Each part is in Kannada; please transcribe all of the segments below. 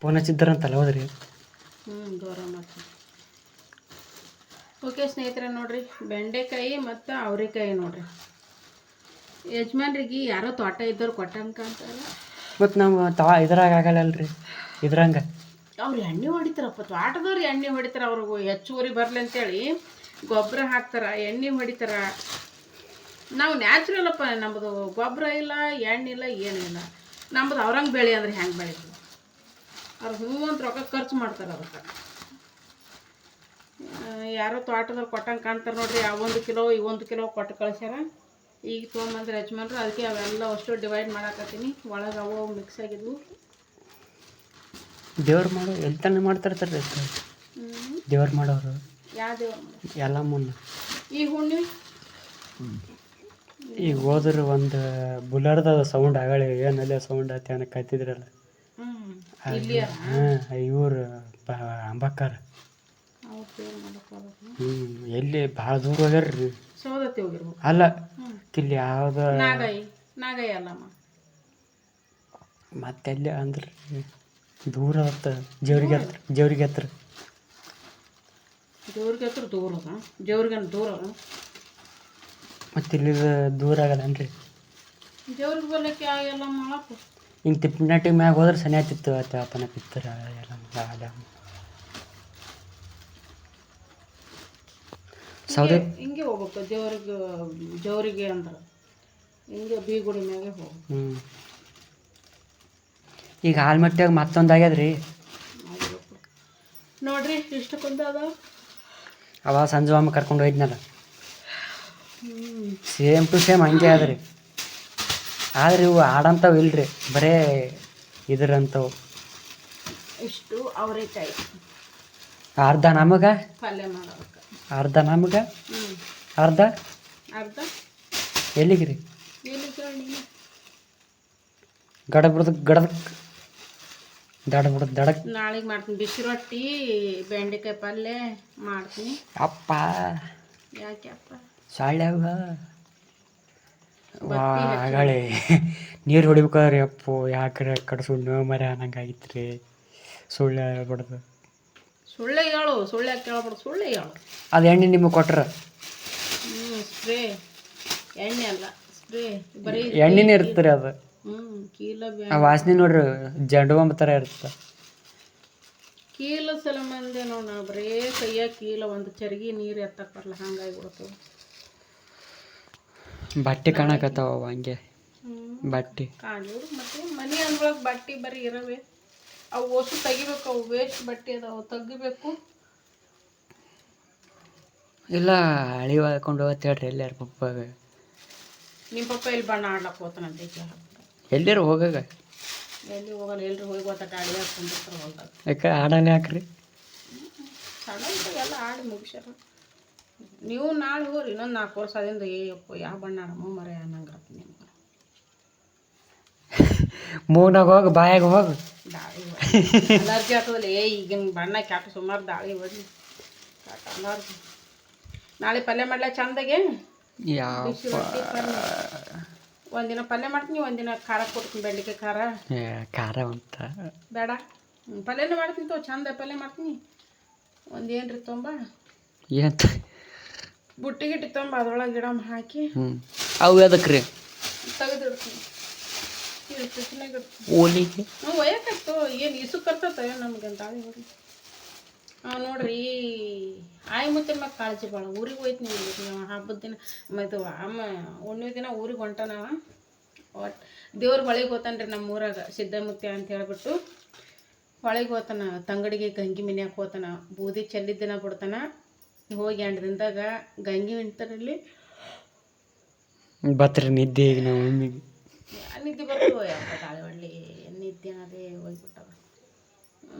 ಫೋನ್ ಹಚ್ಚಿದ್ದಾರಂತಲ್ಲ ಹೌದ್ರಿ? ಗೌರಮ್ಮ. ಓಕೆ ಸ್ನೇಹಿತರೆ, ನೋಡ್ರಿ ಬೆಂಡೆಕಾಯಿ ಮತ್ತು ಅವ್ರೆಕಾಯಿ ನೋಡ್ರಿ. ಯಜಮಾನ್ರಿಗೆ ಯಾರೋ ತೋಟ ಇದ್ದವ್ರು ಕೊಟ್ಟಂಕ ಅಂತಾರ. ಮತ್ತು ನಾವು ಇದ್ರಾಗ ಆಗಲ್ಲಲ್ರಿ, ಇದ್ರಂಗೆ ಅವ್ರು ಎಣ್ಣೆ ಹೊಡಿತಾರಪ್ಪ, ತೋಟದವ್ರು ಎಣ್ಣೆ ಹೊಡಿತಾರೆ. ಅವ್ರಿಗೆ ಹೆಚ್ಚುವರಿ ಬರಲಿ ಅಂತೇಳಿ ಗೊಬ್ಬರ ಹಾಕ್ತಾರೆ, ಎಣ್ಣೆ ಹೊಡಿತಾರೆ. ನಾವು ನ್ಯಾಚುರಲ್ ಅಪ್ಪ, ನಮ್ಮದು ಗೊಬ್ಬರ ಇಲ್ಲ, ಎಣ್ಣೆ ಇಲ್ಲ, ಏನಿಲ್ಲ. ನಮ್ಮದು ಅವ್ರಂಗೆ ಬೆಳೆ ಅಂದ್ರೆ ಹೆಂಗೆ ಬೆಳೀತದೆ? ಅವ್ರು ಹ್ಞೂ ಅಂತ ರೊಕ್ಕ ಖರ್ಚು ಮಾಡ್ತಾರೆ ಅದಕ್ಕೆ. ಯಾರೋ ತೋಟದವ್ರು ಕೊಟ್ಟಂಗೆ ಕಾಣ್ತಾರೆ ನೋಡ್ರಿ. ಆ 1 ಕಿಲೋ ಈ 1 ಕಿಲೋ ಕೊಟ್ಟು ಕಳಿಸ್ಯಾರ. ಈಗ ತೊಗೊಂಬಂದ್ರೆ ಯಜಮಾನ್ರು, ಅದಕ್ಕೆ ಅವೆಲ್ಲ ಅಷ್ಟು ಡಿವೈಡ್ ಮಾಡಾಕತ್ತೀನಿ. ಒಳಗೆ ಅವು ಮಿಕ್ಸ್ ಆಗಿದ್ವು. ದೇವ್ರು ಮಾಡೋ ಎಲ್ತನ ಮಾಡ್ತಿರ್ತಾರೆ ದೇವ್ರು ಮಾಡೋರು. ಯಾವ ದೇವ್ರು? ಎಲ್ಲ ಮುನ್ನ ಈಗ ಹುಣ್ಣಿಮೆ ಈಗ ಹೋದ್ರೆ ಒಂದು ಬುಲರ್ದ ಸೌಂಡ್ ಆಗಳಿ ಏನಲ್ಲಿ ಸೌಂಡ್ ಆಯ್ತು ಅನ್ನೋ ಕತ್ತಿದ್ರಲ್ಲ. ಇವ್ರು ಅಂಬಕ್ಕಾರ. ಎಲ್ಲಿ ಭಾಳ ದೂರ ಹೋಗ್ಯಾರ್ರಿ. ಅಲ್ಲ ಇಲ್ಲಿ ಯಾವ್ದು ನಾಗೈ ಅಲ್ಲಮ್ಮ, ಮತ್ತೆಲ್ಲಿ ಅಂದ್ರೆ ದೂರ ಆತ. ಜೇವ್ರಿಗೆ ಹತ್ರ ಜೇವ್ರಿಗೆ ಹತ್ರ ದೂರ ಅದ. ಜೇವ್ರಿಗೆ ದೂರ ಅದ. ಮತ್ತು ಇಲ್ಲಿ ದೂರ ಆಗಲ್ಲನ್ರಿ. ಜೇವ್ರಿಗೆ ಬರ್ಲಿಕ್ಕೆ ಎಲ್ಲ ಮಾಡಕ್ಕೆ ಹಿಂಗೆ ತಿಪ್ಪನಾಟಿ ಮ್ಯಾಗ ಹೋದ್ರೆ ಸನಿ ಆಗ್ತಿತ್ತು. ಆತ ಅಪ್ಪನ ಪಿತ್ತರ ಎಲ್ಲ ಸೌದೆ ಹಿಂಗೆ ಹೋಗ್ಬೇಕು. ಜೇವ್ರಿಗೆ ಅಂದ್ರೆ ಹಿಂಗೆ ಬೀಗುಡಿ ಮ್ಯಾಗೆ ಹೋಗ್ಬೇಕು. ಈಗ ಆಲ್ಮಟ್ಟಾಗ ಮತ್ತೊಂದು ಆಗ್ಯದ್ರಿ ನೋಡ್ರಿ. ಇಷ್ಟಕ್ಕೊಂದು ಅದ. ಅವ ಸಂಜೆ ಕರ್ಕೊಂಡು ಹೋಯ್ದ್ನಲ್ಲ, ಸೇಮ್ ಟು ಸೇಮ್ ಹಂಗೆ ಆದ್ರಿ. ಆದ್ರೆ ಇವು ಆಡಂಥವು ಇಲ್ರಿ, ಬರೇ ಇದ್ರಂಥವು. ಇಷ್ಟು ಅವರೆಕಾಯಿ ಅರ್ಧ ನಮಗೆ, ಪಲ್ಯ ಮಾಡೋದಕ್ಕೆ ಅರ್ಧ ನಮಗೆ, ಅರ್ಧ ಅರ್ಧ ಎಲ್ಲಿಗೆ ರೀ? ದಡಕ್ ನಾಳೆಗೆ ಮಾಡ್ತೀನಿ. ಬಿಸಿ ರೊಟ್ಟಿ ಬೆಂಡೆಕಾಯಿ ಪಲ್ಯ ಮಾಡ್ತೀನಿ. ಅಪ್ಪ ಯಾಕೆ ಅಪ್ಪ? ಶಾಳ್ಯಾಗ ಆಗಳೆ ನೀರು ಹೊಡಿಬೇಕಾದ್ರಿ. ಅಪ್ಪು ಯಾಕ್ರೆ ಕಡ್ಸುಣ್ಣು ಮರ ಅನ್ನಂಗಾಗಿತ್ತು ರೀ. ಸುಳ್ಳು ಹೇಳ್ಬಾರ್ದು. ಸುಳ್ಳೆ ಹೇಳು, ಸುಳ್ಳೆ ಕೇಳ್ಬಾರ್ದು, ಸುಳ್ಳೆ ಹೇಳು. ಅದು ಎಣ್ಣೆ ನಿಮಗೆ ಕೊಟ್ರ? ಸ್ಪ್ರೇ ಎಣ್ಣೆ ಅಲ್ಲ, ಸ್ಪ್ರೇ ಬರೀ ಎಣ್ಣೆನೇ ಇರ್ತರಿ ಅದು. ಕೀಲ ಆ ವಾಸನೆ ನೋಡ್ರಿ, ಜಂಡುಬಾಂಬ್ ಥರ ಇರುತ್ತೆ. ಕೀಲ ಸಲ ಮಂದೆ ನೋಡಿ, ನಾವು ಬರೇ ಕೈಯಾಗ ಕೀಲ ಒಂದು ಚರ್ಗಿ ನೀರು ಎತ್ತಕ್ಕೆ ಬರಲ್ಲ, ಹಂಗಾಗಿ ಬಿಡ್ತವೆ. ಬಟ್ಟೆ ಕಾಣಕತ್ತಾವ ಹಂಗೆ. ಬಟ್ಟೆ ಕಾಣಿವ್ರು ಮತ್ತು ಮನೆ ಅಂದ್ರೊಳಗೆ ಬಟ್ಟೆ ಬರೀ ಇರವೆ. ಅವು ಹೊಸು ತೆಗಿಬೇಕು. ಅವು ವೇಸ್ಟ್ ಬಟ್ಟೆ ಅದಾವು, ತೆಗಿಬೇಕು. ಇಲ್ಲ ಹಳಿ ಹಾಕೊಂಡು ಹೋಗತ್ತೆ ಹೇಳ್ರಿ. ಎಲ್ಲಾರು ಪಪ್ಪಾಗ ನಿಮ್ಮ ಪಪ್ಪ ಎಲ್ಲಿ ಬಣ್ಣ ಆಡ್ಲಕ್ಕೆ ಹೋಗ್ತಾನಂತೆ. ಎಲ್ಲರೂ ಹೋಗಾಗ ಎಲ್ಲಿ ಹೋಗಲ್ಲ, ಎಲ್ರು ಹೋಗಿ ಗೊತ್ತಾಟ ಆಡಿ ಹಾಕೊಂಡಿರ್ತಾರೆ ಹೊಲ್ದಾಗ. ಯಾಕೆ ಆಡಲ್ಲ ಯಾಕ್ರಿ? ಸಣ್ಣ ಎಲ್ಲ ಆಡಿ ಮುಗಿಸ್ಯಾರ. ನೀವು ನಾಳೆ ಹೋಗ್ರಿ, ಇನ್ನೊಂದು 4 ವರ್ಷ ಅದಿಂದ ಏಯಪ್ಪ ಯಾವ ಬಣ್ಣ ಆಡಮ್ಮ ಮರ ಅನ್ನಂಗ್ರಪ್ಪ ನಿಮ್ಗೆ. ಮೂನಾಗ ಹೋಗಿ ಬಾಯಾಗ ಹೋಗಿ ದಾಳಿ ಅಲರ್ಜಿ ಆಗ್ತದಲ್ಲ. ಈಗಿನ ಬಣ್ಣ ಕ್ಯಾಟ ಸುಮಾರು ದಾಳಿ ಹೊಡಿ ಅಲರ್ಜಿ. ನಾಳೆ ಪಲ್ಯ ಮಾಡ್ಲಾ ಚಂದಾಗೆ. ಒಂದಿನ ಪಲ್ಯ ಮಾಡ್ತೀನಿ, ಒಂದಿನ ಖಾರ ಕೊಡ್ತೀನಿ. ಬೆಂಡೆಕಾಯಿ ಖಾರ ಅಂತ ಬೇಡ, ಪಲ್ಯನೇ ಮಾಡ್ತೀನಿ ತೋ. ಚಂದ ಪಲ್ಯ ಮಾಡ್ತೀನಿ. ಒಂದು ಏನ್ರಿ ತೊಂಬ ಏನಂತ ಬುಟ್ಟಿ ಗಿಟ್ಟಿ ತೊಂಬ, ಅದ್ರೊಳಗೆ ಗಿಡ ಹಾಕಿ ಅವು ಅದಕ್ಕೆ ರೀ ತೆಗೆದಿಡ್ತೀನಿ. ಓಲಿಗೆ ಒಯ್ಯಕತ್ತು ಏನು ಇಸು ಕರ್ತತ ನಮ್ಗೆ ದಾಳಿ ಹೊಡಿ. ನೋಡ್ರಿ, ಆಯಿ ಮುತ್ತಿನ ಮ್ಯಾಗ ಕಾಳಜಿ ಭಾಳ. ಊರಿಗೆ ಹೋಯ್ತು ನೀವು ಹಬ್ಬದ ದಿನ. ಇದು ಅಮ್ಮ ಹುಣ್ಣಿಮೆ ದಿನ ಊರಿಗೆ ಹೊಂಟನಾವ. ಒಟ್ಟು ದೇವ್ರ ಹೊಳಿಗೆ ಹೋತಾನ್ರಿ ನಮ್ಮ ಊರಾಗ, ಸಿದ್ದಮುತ್ಯ ಅಂತ ಹೇಳ್ಬಿಟ್ಟು. ಹೊಳಿಗೆ ಹೋತಾನ, ತಂಗಡಿಗೆ ಗಂಗಿ ಮನ್ಯಾಗ ಹೋತಾನ. ಬೂದಿ ಚೆಲ್ಲಿದ ದಿನ ಬಿಡ್ತಾನ. ಹೋಗಿ 2 ದಿನದಾಗ ಗಂಗಿ ಮಿಂತಾರಲ್ಲಿ ಬತ್ರಿ ನಿದ್ದೆ. ಈಗ ನಾವು ನಿದ್ದೆ ಬರ್ತವೆ ಯಪ್ಪ, ದಾಳಿ ಹೊಳ್ಳಿ ನಿದ್ದೆ ಅದೇ ಹೋಗ್ಬಿಟ್ಟವ.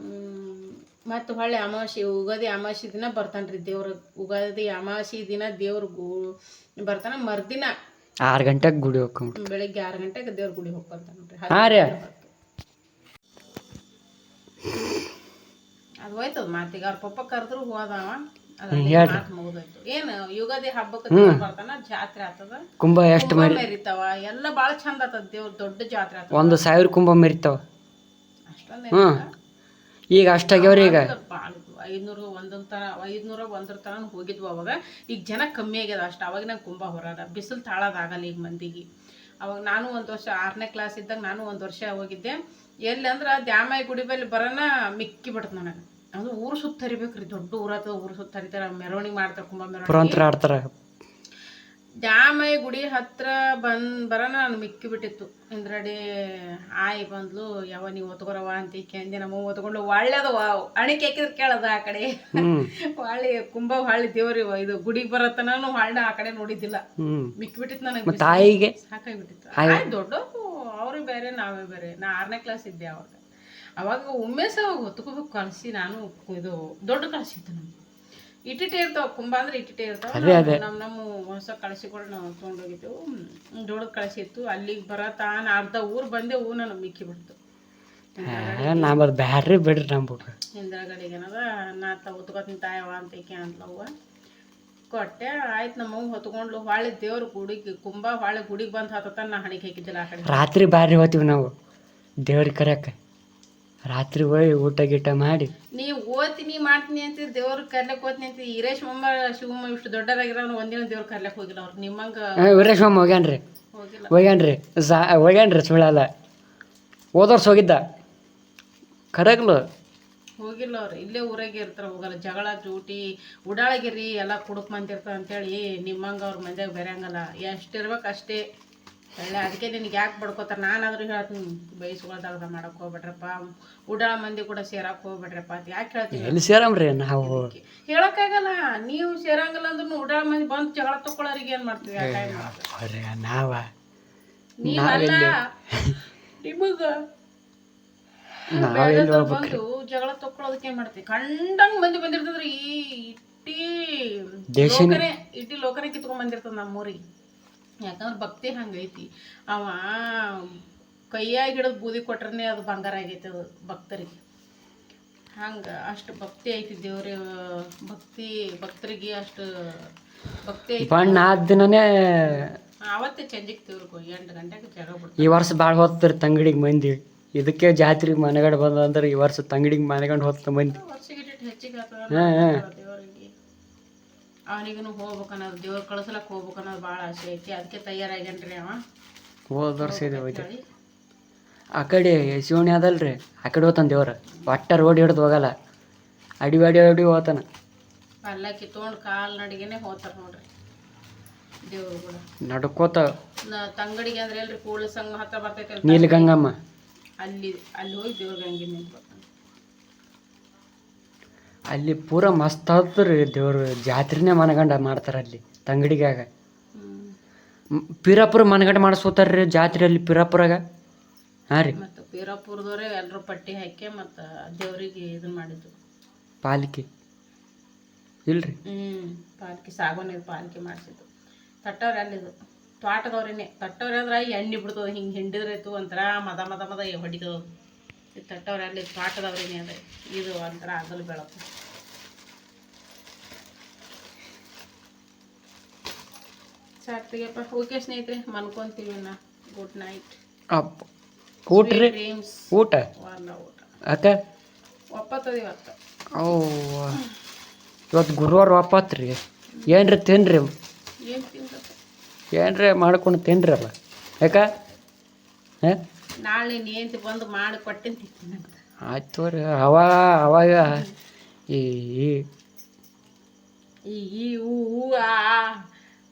ಮತ್ತು ಹೊಳ್ಳಿ ಅಮಾವಾಸ್ಯೆ, ಯುಗಾದಿ ಅಮಾವಾಸ್ಯೆ ದಿನ ಬರ್ತಾನೆ ರೀ ದೇವ್ರು. ಯುಗಾದಿ ಅಮಾವಾಸ್ಯೆ ದಿನ ದೇವ್ರ ಬರ್ತಾನೆ. ಮರ್ದಿನ 6 ಗಂಟೆಗೆ ಗುಡಿ ಹೋಗ್ಕೊಂಡು ಬೆಳಿಗ್ಗೆ 6 ಗಂಟೆಗೆ ದೇವ್ರ ಗುಡಿ ಹೋಗ್ಕೊಂತಾನೆ ನೋಡ್ರಿ. ಅದು ಹೋಯ್ತದ ಮಾತಿಗೆ. ಅವ್ರ ಪಪ್ಪ ಕರೆದ್ರು ಹೋದವ. ಮುಗಿದೋಯ್ತು. ಏನು ಯುಗಾದಿ ಹಬ್ಬಕ್ಕೆ ಬರ್ತಾನ, ಜಾತ್ರೆ ಆಗ್ತದ. ಕುಂಭ ಎಷ್ಟು ಮೆರಿತಾವ ಎಲ್ಲ ಭಾಳ ಚಂದ ಆಗ್ತದ. ದೇವ್ರ ದೊಡ್ಡ ಜಾತ್ರೆ ಆಗ್ತದ. 1,000 ಕುಂಭ ಮೆರಿತಾವ. ಅಷ್ಟೊಂದು ಈಗ ಅಷ್ಟಾಗ್ಯಾವ್ರಿ ಈಗ ಭಾಳ 500 ಒಂದರ ತನಕ ಹೋಗಿದ್ವು ಅವಾಗ. ಈಗ ಜನ ಕಮ್ಮಿ ಆಗ್ಯದ ಅಷ್ಟು. ಅವಾಗ ನಂಗೆ ಕುಂಭ ಹೊರದ ಬಿಸಿಲು ತಾಳೋದಾಗಲ್ಲ ಈಗ ಮಂದಿಗೆ. ಅವಾಗ ನಾನು ಒಂದು ವರ್ಷ 6ನೇ ಕ್ಲಾಸ್ ಇದ್ದಾಗ ನಾನು ಒಂದು ವರ್ಷ ಹೋಗಿದ್ದೆ. ಎಲ್ಲಿ ಅಂದ್ರೆ ದ್ಯಾಮಾಯಿ ಗುಡಿ ಬಲ್ಲಿ ಬರೋಣ ಮಿಕ್ಕಿ ಬಿಡ್ತು ನನಗೆ. ಅದು ಊರು ಸುತ್ತರಿಬೇಕ್ರಿ, ದೊಡ್ಡ ಊರಾದ ಊರು ಸುತ್ತರಿತಾರೆ, ಮೆರವಣಿಗೆ ಮಾಡ್ತಾರೆ, ಕುಂಭ ಮೆರವಣಿಗೆ ಆಡ್ತಾರ. ದ್ಯಾಮಾಯಿ ಗುಡಿ ಹತ್ರ ಬರೋಣ ನಾನು ಮಿಕ್ಕಿ ಬಿಟ್ಟಿತ್ತು. ಹಿಂದ್ರಡಿ ಆಯಿ ಬಂದ್ಲು, ಯಾವ ನೀವು ಒತ್ಕೊರವ ಅಂತ ಕೇಂದಿ ನಮ್ಮ ಒತ್ಕೊಂಡು ಒಳ್ಳೆದು ಅಣಿಕೆ ಹಾಕಿದ್ರೆ ಕೇಳದ ಆ ಕಡೆ ಹೊಳ್ಳಿ ಕುಂಭ ಹೊಳ್ಳಿ ದೇವ್ರಿ ಇದು ಗುಡಿಗೆ ಬರತ್ತನೂ ಹೊಳ್ಳ ಆ ಕಡೆ ನೋಡಿದ್ದಿಲ್ಲ. ಮಿಕ್ಕಿ ಬಿಟ್ಟಿತ್ತು ನನಗೆ, ತಾಯಿಗೆ ಸಾಕಾಗಿಬಿಟ್ಟಿತ್ತು. ದೊಡ್ಡ ಅವ್ರಿಗೆ ಬೇರೆ ನಾವೇ ಬೇರೆ. ನಾ 6ನೇ ಕ್ಲಾಸ್ ಇದ್ದೆ ಅವಾಗ ಒಮ್ಮೆಸ ಹೊತ್ಕೋಬೇಕು ಕಳಿಸಿ. ನಾನು ಇದು ದೊಡ್ಡ ಕಳಿಸಿತ್ತು ನಮ್ಗೆ. ಇಟ್ಟಿಟ್ಟೆ ಇರ್ತಾವ ಕುಂಭ ಅಂದ್ರೆ ಇಟ್ಟಿಟ್ಟೆ ಇರ್ತಾವ. ನಮ್ಮ ಹೊಸ ಕಳಸಿಗಳು ನಾವು ತೊಗೊಂಡೋಗಿದ್ದೆವು. ದೊಡ್ಡ ಕಳಸಿ ಇತ್ತು. ಅಲ್ಲಿಗೆ ಬರತಾನ ಅರ್ಧ ಊರು ಬಂದೆ ನನಗೆ ಮಿಕ್ಕಿ ಬಿಡ್ತು. ಬ್ಯಾಡ್ರಿ ಬಿಡ್ರಿ ನಮ್ಗೆ ಹಿಂದ್ರಗಡೆಗೆ ಏನದ ನಾ ಹೊತ್ಕೋತೀನಿ ತಾಯವ ಅಂತ ಅಂದ್ಲವ್ವ. ಕೊಟ್ಟೆ ಆಯ್ತು. ನಮ್ಮವ್ವ ಹೊತ್ಕೊಂಡ್ಲು. ಹೊಳ್ಳಿ ದೇವ್ರ ಗುಡಿಗೆ ಕುಂಭ ಹೊಳ್ಳಿ ಗುಡಿಗೆ ಬಂದು ಹತ್ತತ್ತ ನಾ ಹಣಿಗೆ ಹಾಕಿದ್ದಿಲ್ಲ. ಆ ಕಡೆ ರಾತ್ರಿ ಬಾರಿ ಹೋಗ್ತೀವಿ ನಾವು ದೇವ್ರಿಗೆ ಕರ್ಯಾಕ. ರಾತ್ರಿ ಹೋಗಿ ಊಟ ಗೀಟ ಮಾಡಿ ನೀವು ಓದ್ತೀನಿ ಮಾಡ್ತೀನಿ ಅಂತ ದೇವ್ರ ಕರ್ಲಕ್ಕೆ ಹೋಗ್ತೀನಿ ಅಂತ. ಈರೇಶ್ ಮಮ್ಮ ಶಿವಮ್ಮ ಇಷ್ಟು ದೊಡ್ಡರಾಗಿರೋ ಒಂದಿನ ದೇವ್ರ ಕರ್ಲಕ್ಕೆ ಹೋಗಿಲ್ಲ ಅವ್ರು. ನಿಮ್ಮಂಗ ವೀರೇಶ್ ಮಮ್ಮ ಹೋಗ್ಯಾನ್ರಿ ಸುಳ್ಳಲ್ಲ. ಹೋದವ್ರು ಹೋಗಿದ್ದ ಕರೆಗ್ಲು ಹೋಗಿಲ್ಲ ಅವ್ರು. ಇಲ್ಲೇ ಊರಾಗೆ ಇರ್ತಾರೆ, ಹೋಗಲ್ಲ. ಜಗಳ ಜೂಟಿ ಉಡಾಳಗಿರಿ ಎಲ್ಲ ಕುಡುಕ್ ಮಂದಿರ್ತಾರ ಅಂತೇಳಿ ನಿಮ್ಮಂಗ ಅವ್ರ ಮಂದ್ಯಾಗ ಬೆರೆಯಂಗಲ್ಲ. ಎಷ್ಟಿರ್ಬೇಕು ಅಷ್ಟೇ ಒಳ್ಳೆ. ಅದಕ್ಕೆ ನಿನಗೆ ಯಾಕೆ ಬಡ್ಕೋತಾರೆ. ನಾನಾದ್ರೂ ಹೇಳ್ತೀನಿ, ಬೈಸ್ಕೊಳ್ದಾಗ ಮಾಡಕ್ಕೆ ಹೋಗ್ಬೇಡ್ರಪ್ಪ, ಉಡಾಳ ಮಂದಿ ಕೂಡ ಸೇರಕ್ಕೆ ಹೋಗ್ಬೇಡ್ರಪ್ಪ ಅಂತ ಯಾಕೆ ಹೇಳ್ತೀವಿ. ಎಲ್ಲಿ ಸೇರಮ್ರಿ ನಾವು ಹೇಳಕ್ಕಾಗಲ್ಲ. ನೀವು ಸೇರಂಗಲ್ಲ ಅಂದ್ರೂ ಉಡಾಳ ಮಂದಿ ಬಂದು ಜಗಳ ತಗೊಳ್ಳೋರಿಗೆ ಏನು ಮಾಡ್ತೀವಿ. ನಾವ ನೀವಲ್ಲ ನಿಮಗ ಬಂದು ಜಗಳ ತಕ್ಕೊಳ್ಳೋದಕ್ಕೆ ಏನ್ ಮಾಡ್ತೀವಿ. ಕಂಡಂಗ್ ಮಂದಿ ಬಂದಿರ್ತದ್ರಿ. ಇಟ್ಟಿ ಲೋಕನೇ ಕಿತ್ಕೊಂಡ್ ಬಂದಿರ್ತದ ನಮ್ಮೂರಿಗೆ. ಯಾಕಂದ್ರೆ ಭಕ್ತಿ ಹಂಗೈತಿ. ಅವ ಕೈಯಾಗಿ ಹಿಡಿದು ಬೂದಿ ಕೊಟ್ರನೆ ಅದು ಬಂಗಾರ ಆಗೈತಿ ಅದು ಭಕ್ತರಿಗೆ. ಹಂಗೆ ಅಷ್ಟು ಭಕ್ತಿ ಐತಿ ದೇವ್ರ ಭಕ್ತರಿಗೆ ಅಷ್ಟು ಭಕ್ತಿ ಐತಿ. ಬಣ್ಣ ಆದ ದಿನನೇ ಅವತ್ತೇ ಚಂಜಿಗೆ ದೇವ್ರಿಗೆ 8 ಗಂಟೆಗೆ ಜಾಗ ಬಿಡ್ತಾರೆ. ಈ ವರ್ಷ ಭಾಳ ಹೋಗ್ತಾರೆ ತಂಗಡಿಗೆ ಮಂದಿ. ಇದಕ್ಕೆ ಜಾತ್ರೆಗೆ ಮನೆಗಡೆ ಬಂದಂದ್ರೆ ಈ ವರ್ಷ ತಂಗಡಿಗೆ ಮನೆಗಂಡು ಹೋಗ್ತ ಮಂದಿ. ವರ್ಷಗಿಟ್ಟು ಹೆಚ್ಚಿಗೆ ಆಗ್ತದ ದೇವರಿಗೆ. ಅವನಿಗೂ ಹೋಗ್ಬೇಕನ್ನೋದು, ದೇವ್ರ ಕಳ್ಸಲಕ್ಕೆ ಹೋಗ್ಬೇಕನ್ನೋದು ಭಾಳ ಆಸೆ ಐತಿ. ಅದಕ್ಕೆ ತಯಾರಾಗ್ಯಾನ್ರಿ ಅವ. ಹೋದ ವರ್ಷ ಇದೆ ಹೋಯ್ತು. ಆ ಕಡೆ ಶಿವಣಿ ಅದಲ್ರಿ, ಆ ಕಡೆ ಹೋತಾನ ದೇವ್ರ. ಒಟ್ಟ ರೋಡ್ ಹಿಡ್ದು ಹೋಗಲ್ಲ, ಅಡಿ ಹೋತಾನ. ಪಲ್ಲಕ್ಕಿ ತೊಗೊಂಡು ಕಾಲು ನಡಿಗೆನೆ ಹೋಗ್ತಾರ ನೋಡ್ರಿ ದೇವ್ರು ಕೂಡ ನಡ್ಕೋತ. ತಂಗಡಿಗೆ ಅಂದ್ರೆ ಎಲ್ರಿ ಕೂಡ್ಲ ಸಂಘ ಹತ್ರ ಬರ್ತೈತೆ ನೀಲಗಂಗಮ್ಮ. ಅಲ್ಲಿ ಹೋಗಿ ದೇವ್ರ ಗಂಗೆ ನಿಂತ್ಕೊತಾನೆ. ಅಲ್ಲಿ ಪೂರ ಮಸ್ತ್ ಆಗ್ತದ್ರಿ ದೇವ್ರ ಜಾತ್ರೆನೇ ಮನಗಂಡ ಮಾಡ್ತಾರ ಅಲ್ಲಿ ತಂಗಡಿಗಾಗ. ಪೀರಾಪುರ ಮನಗಂಡ ಮಾಡಿಸ್ಕೋತಾರ್ರಿ ಜಾತ್ರೆಯಲ್ಲಿ ಪೀರಾಪುರಾಗ. ಹಾಂ ರೀ, ಮತ್ತು ಪೀರಾಪುರದವ್ರೆ ಎಲ್ಲರೂ ಪಟ್ಟಿ ಹಾಕಿ ಮತ್ತು ದೇವ್ರಿಗೆ ಇದನ್ನ ಮಾಡಿದ್ದು ಪಾಲಿಕೆ ಇಲ್ರಿ. ಪಾಲಿಕೆ ಸಾಗೋನಿದು ಪಾಲಿಕೆ ಮಾಡಿಸಿದ್ದು. ತಟ್ಟವ್ರೆ ಅಲ್ಲಿದು ತೋಟದವ್ರೇನೆ. ತಟ್ಟವ್ರೆ ಅಂದ್ರೆ ಎಣ್ಣೆ ಬಿಡ್ತದ, ಹಿಂಗೆ ಹಿಂಡಿದ್ರಾಯ್ತು ಒಂಥರ ಮದ ಹೊಡಿತದ. ಇದು ತಟ್ಟವ್ರೆ ಅಲ್ಲಿ ತೋಟದವ್ರೇನೆ ಅದ. ಇದು ಒಂಥರ ಆಗಲು ಬೆಳಕು. ಸಾಕ್ತಿಗೆಪ್ಪ. ಓಕೆ ಸ್ನೇಹಿತರೆ, ಮನ್ಕೊಂತೀವಿ ನಾ. Good night. ಊಟ ರೀ, ಊಟ ಅಕ್ಕ ಒಪ್ಪತ್ತದ ಇವತ್ತು. ಇವತ್ತು ಗುರುವಾರ ಒಪ್ಪತ್ರಿ. ಏನ್ರಿ ತಿನ್ರಿ, ಏನು ತಿಂತ ಏನ್ರಿ ಮಾಡ್ಕೊಂಡು ತಿನ್ರಿ ಅಲ್ಲ. ಯಾಕ ನಾಳೆ ನೀಂತ ಬಂದು ಮಾಡಿ ಕೊಟ್ಟಿನ ತಿಂತೀನಿ ಅಂತ. ಆಯ್ತು ರೀ. ಅವಾಗ ಈ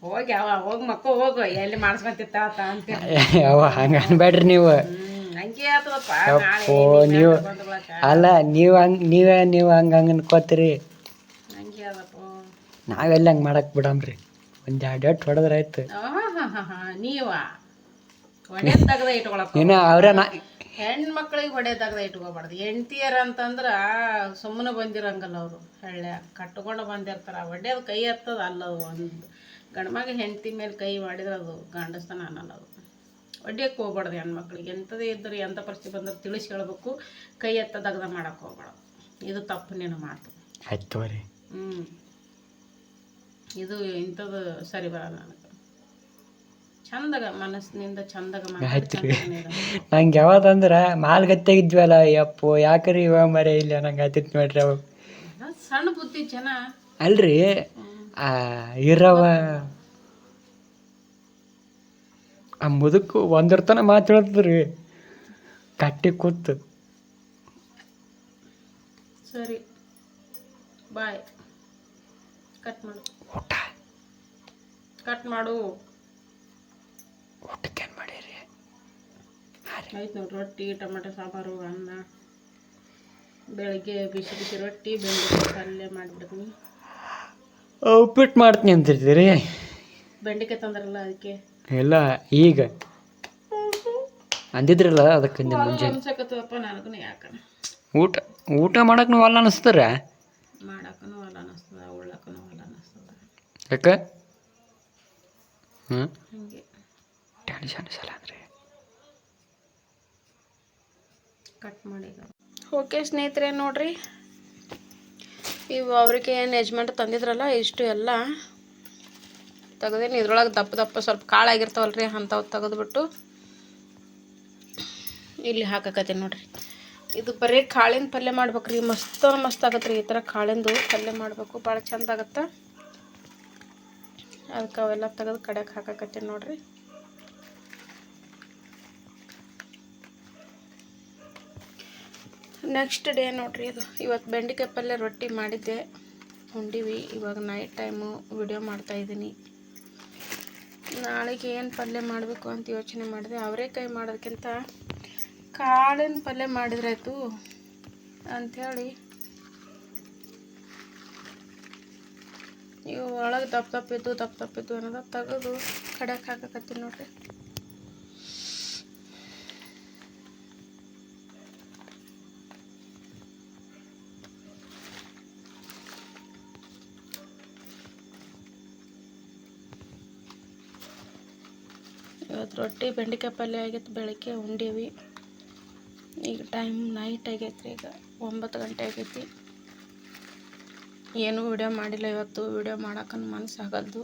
ಹೋಗಿ ಹೋಗಿ ಮಕ್ಕ ಹೋಗು ಎಲ್ಲಿ ಮಾಡಿಸ್ಕೊಂತಿತ್ತ ಅಂತ ಅವ ಹಂಗ ಅನ್ಬೇಡ್ರಿ ನೀವು. ಹಂಗೆ ಆತದಪ್ಪ. ನೀವು ಅಲ್ಲ, ನೀವು ಹಂಗ ಅನ್ಕೋತೀರಿ. ಹಂಗೆ ಅದಪ್ಪ. ನಾವೆಲ್ಲ ಹಂಗೆ ಮಾಡಕ್ ಬಿಡಮ್ರಿ. ಒಂದು 2 ಹೊಡೆದ್ರೆ ಆಯ್ತು. ನೀವ ಹೊಡೆ ತೆಗ್ದ ಇಟ್ಕೊಳಕ್ ಹೆಣ್ಮಕ್ಳಿಗೆ ಹೊಡೆ ತೆಗ್ದ ಇಟ್ಕೋಬಾರ್ದು. ಹೆಂಡ್ತಿಯರ ಅಂತಂದ್ರೆ ಸುಮ್ಮನೆ ಬಂದಿರಂಗಲ್ಲ ಅವರು. ಹಳ್ಳ್ಯ ಕಟ್ಕೊಂಡು ಬಂದಿರ್ತಾರ. ಹೊಡೆಯೋದು ಕೈ ಎತ್ತದ ಅಲ್ಲದು. ಒಂದು ಗಂಡ್ಮಗ ಹೆಂಡತಿ ಮೇಲೆ ಕೈ ಮಾಡಿದ್ರೆ ಅದು ಗಂಡಸ್ತನ ಅನ್ನಲ್ಲ. ಅದು ಹೊಡ್ಯಕ್ಕೆ ಹೋಗ್ಬಾರ್ದು ಹೆಣ್ಮಕ್ಳಿಗೆ. ಎಂಥದೇ ಇದ್ದರೆ ಎಂಥ ಪರಿಸ್ಥಿತಿ ಬಂದ್ರೆ ತಿಳಿಸಿ ಹೇಳ್ಬೇಕು. ಕೈ ಎತ್ತದಗ್ದ ಮಾಡಕ್ಕೆ ಹೋಗ್ಬಾರ್ದು. ಇದು ತಪ್ಪು ನಿನ್ನ ಮಾತು. ಆಯ್ತು ರೀ. ಇದು ಇಂಥದ್ದು ಸರಿ ಬರಲ್ಲ ನನಗೆ. ಚಂದಾಗ ಮನಸ್ಸಿನಿಂದ ಚಂದಾಗ ಆಯ್ತು ರೀ. ನಂಗೆ ಯಾವ್ದಂದ್ರೆ ಮಾಲ್ಗತ್ತೆಗಿದ್ವಲ್ಲ ಯಪ್ಪು ಯಾಕ್ರಿ ಇವ ಮರೆ ಇಲ್ಲ ನಂಗೆ ಆಯ್ತಿತ್ತು ನೋಡ್ರಿ ಅವು ಸಣ್ಣ ಬುದ್ಧಿ ಜನ ಅಲ್ರಿ ಇರವ ಆ ಮುದುಕು ಒಂದರ್ತನ ಮಾತು ಹೇಳ್ತದ್ರಿ ಕಟ್ಟಿ ಕೂತು. ಸರಿ ಬಾಯ್ ಕಟ್ ಮಾಡು. ಊಟ ಕಟ್ ಮಾಡು. ಊಟಕ್ಕೆ ಏನು ಮಾಡಿರಿ? ಆಯ್ತು ನೋಡಿ, ರೊಟ್ಟಿ ಟೊಮೆಟೊ ಸಾಂಬಾರು ಅನ್ನ, ಬೆಳಗ್ಗೆ ಬಿಸಿ ಬಿಸಿ ರೊಟ್ಟಿ ಬೆಂಡೆಕಾಯಿ ಪಲ್ಯ ಮಾಡಿಬಿಡ್ತೀನಿ. ಉಪ್ಪಿಟ್ಟು ಮಾಡ್ತೀನಿ ಅಂತಿರ್ತೀರಿ. ಬೆಂಡೆಕಾಯಿ ತಂದ್ರಲ್ಲ ಅದಕ್ಕೆ ಎಲ್ಲ ಈಗ ಅಂದಿದ್ರಲ್ಲ ಅದಕ್ಕೆ ಮುಂಜಾನೆ ಅನ್ಸಕತ್ತಪ್ಪ ನನಗೂ. ಯಾಕ ಊಟ ಮಾಡಕ್ಕೆ ನಾವು ಅಲ್ಲ ಅನ್ನಿಸ್ತಾರ, ಮಾಡಕ್ಕೂ ಅಲ್ಲ ಅನ್ನಿಸ್ತದ, ಉಳ್ಳಕ್ಕೂ ಅಲ್ಲ ಅನ್ನಿಸ್ತದ. ಯಾಕೆ ಹಂಗೆ ಟೆನ್ಷನ್ ಸಲ ಅಂದರೆ ಕಟ್ ಮಾಡಿ. ಓಕೆ ಸ್ನೇಹಿತರೆ, ನೋಡ್ರಿ ಇವು ಅವ್ರಿಗೆ ಏನು ಯಜಮಾನ್ರು ತಂದಿದ್ರಲ್ಲ ಇಷ್ಟು ಎಲ್ಲ ತೆಗೆದೇನು. ಇದ್ರೊಳಗೆ ದಪ್ಪ ದಪ್ಪ ಸ್ವಲ್ಪ ಕಾಳಾಗಿರ್ತಾವಲ್ರಿ, ಅಂಥವು ತೆಗೆದ್ಬಿಟ್ಟು ಇಲ್ಲಿ ಹಾಕಕತ್ತೀನಿ ನೋಡ್ರಿ. ಇದು ಬರೀ ಕಾಳಿನ ಪಲ್ಯ ಮಾಡ್ಬೇಕ್ರಿ, ಮಸ್ತ್ ಆಗತ್ತೆ ರೀ. ಈ ಥರ ಕಾಳಿಂದು ಪಲ್ಯ ಮಾಡಬೇಕು, ಭಾಳ ಚಂದ ಆಗತ್ತೆ. ಅದಕ್ಕೆ ಅವೆಲ್ಲ ತೆಗೆದು ಕಡೆಗೆ ಹಾಕಕತ್ತೀನಿ ನೋಡ್ರಿ. ನೆಕ್ಸ್ಟ್ ಡೇ ನೋಡ್ರಿ, ಇದು ಇವತ್ತು ಬೆಂಡೆಕಾಯಿ ಪಲ್ಯ ರೊಟ್ಟಿ ಮಾಡಿದ್ದೆ, ಉಂಡಿವಿ. ಇವಾಗ ನೈಟ್ ಟೈಮು ವಿಡಿಯೋ ಮಾಡ್ತಾಯಿದ್ದೀನಿ. ನಾಳೆಗೆ ಏನು ಪಲ್ಯ ಮಾಡಬೇಕು ಅಂತ ಯೋಚನೆ ಮಾಡಿದೆ. ಅವರೇಕಾಯಿ ಮಾಡೋದಕ್ಕಿಂತ ಕಾಳಿನ ಪಲ್ಯ ಮಾಡಿದ್ರಾಯ್ತು ಅಂಥೇಳಿ ಇವು ಒಳಗೆ ದಪ್ಪ ದಪ್ಪಿದ್ದು ಅನ್ನೋದು ತೆಗೆದು ಕಡೆಗೆ ಹಾಕಕತ್ತೀನಿ ನೋಡ್ರಿ. ಇವತ್ತು ರೊಟ್ಟಿ ಬೆಂಡೆಕಾಯಿ ಪಲ್ಯ ಆಗೈತೆ, ಬೆಳಗ್ಗೆ ಉಂಡೀವಿ. ಈಗ ಟೈಮ್ ನೈಟ್ ಆಗೈತೆ ರೀ, ಈಗ 9 ಗಂಟೆ ಆಗೈತಿ. ಏನೂ ವಿಡಿಯೋ ಮಾಡಿಲ್ಲ ಇವತ್ತು. ವಿಡಿಯೋ ಮಾಡೋಕ್ಕೂ ಮನಸ್ಸಾಗಲ್ದು,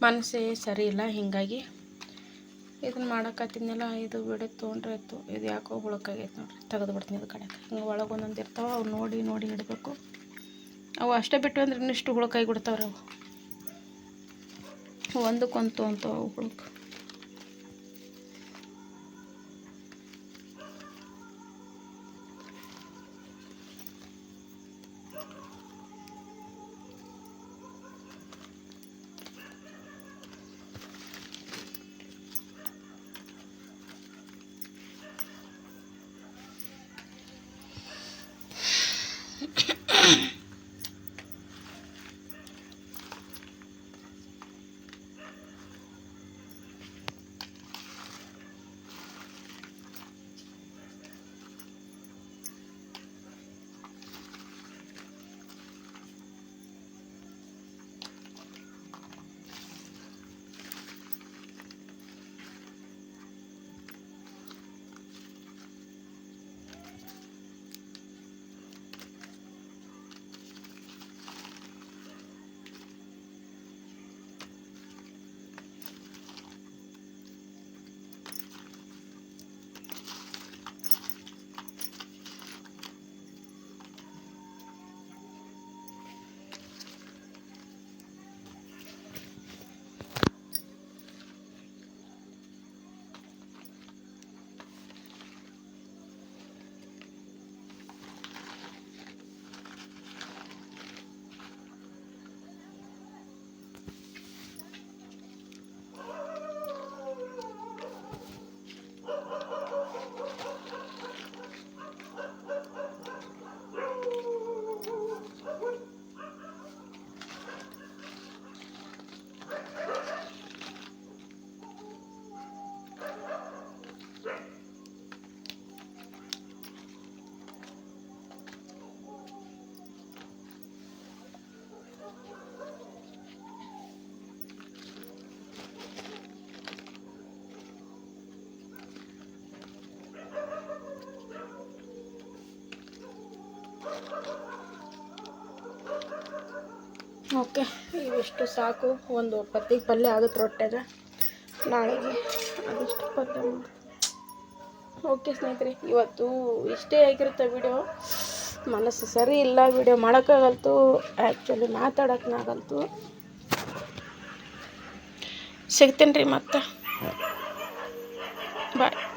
ಮನಸ್ಸೇ ಸರಿ ಇಲ್ಲ. ಹೀಗಾಗಿ ಇದನ್ನು ಮಾಡೋಕ್ಕತ್ತಿದ್ನೆಲ್ಲ, ಇದು ವಿಡಿಯೋ ತೊಗೊಂಡ್ರೆ ಆಯಿತು. ಇದು ಯಾಕೋ ಹುಳಕ್ಕಾಗೈತೆ ನೋಡ್ರಿ, ತೆಗೆದು ಬಿಡ್ತೀನಿ ಇದು ಕಡೆ. ಹಿಂಗೆ ಒಳಗೆ ಒಂದೊಂದು ಇರ್ತಾವೆ, ಅವು ನೋಡಿ ಇಡಬೇಕು. ಅವು ಅಷ್ಟೇ ಬಿಟ್ಟು ಅಂದ್ರೆ ಇನ್ನಿಷ್ಟು ಹುಳಕ್ಕಾಗಿ ಬಿಡ್ತಾವ್ರಿ. ಅವು ಒಂದಕ್ಕೊಂದು ತೊಗೊಂತಾವೆ ಅವು ಹುಳಕ್ಕೆ. ಓಕೆ, ಇವಿಷ್ಟು ಸಾಕು. ಒಂದು ಪತ್ತಿಗೆ ಪಲ್ಯ ಆಗುತ್ತೆ ರೊಟ್ಟಾಗ. ನಾಳೆಗೆ ಅದಿಷ್ಟು ಪಲ್ಯ ಮಾಡಿ. ಓಕೆ ಸ್ನೇಹಿತರೆ, ಇವತ್ತು ಇಷ್ಟೇ ಆಗಿರುತ್ತೆ ವಿಡಿಯೋ. ಮನಸ್ಸು ಸರಿ ಇಲ್ಲ, ವಿಡಿಯೋ ಮಾಡೋಕ್ಕಾಗಲ್ತು, ಆ್ಯಕ್ಚುಲಿ ಮಾತಾಡೋಕ್ಕಾಗಲ್ತು. ಸಿಗ್ತೀನಿ ರೀ ಮತ್ತೆ. ಬಾಯ್.